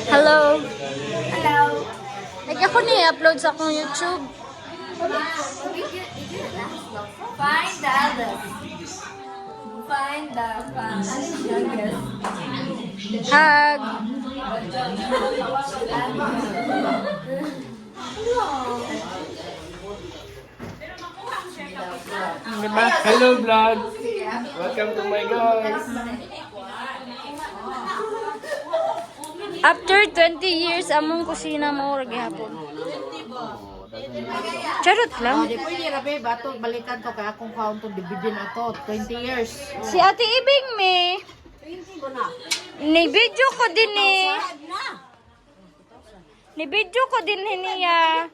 Hello. Hello. Like ako ni-upload sa akong YouTube. Find the others. Find the youngest. Hug. Diba? Hello vlog! Welcome to my guys! After 20 years, among kusina mo ora gihapon. Charot lang. Di pwede rabe, bato, balikan to kay akong kaon to, dividend ako, 20 years. Si Ate Ibing me. Ni-video ko din eh. Ni-video ko din niya.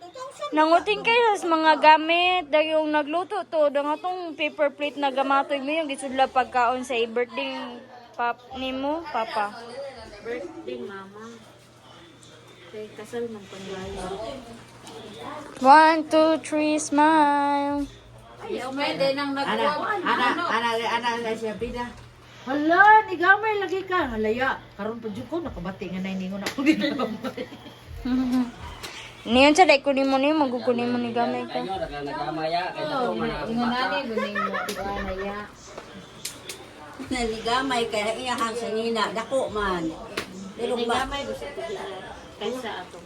Nanguting kayo sa mga gamit. Dahil yung nagluto to, dang atong paper plate na gamatoy mo yung gisudla pagkaon sa birthday ni mo, Papa. Birthday, mama. Kay kasal ng panglayo. 1, 2, 3, smile. Ayaw, pwede nang Ana siya bida. Hala, ni gamay lagi ka. Halaya, karon pa jud ko nakabati nga nay ningon ako dito. Niyon sa day kunin mo ni magukunin mo ni gamay ka. Ingonani, guning mo, tiwanaya. Naligamay kaya iyahan sa nina dako man. Pero ba Gamay, gusto ko kaysa atong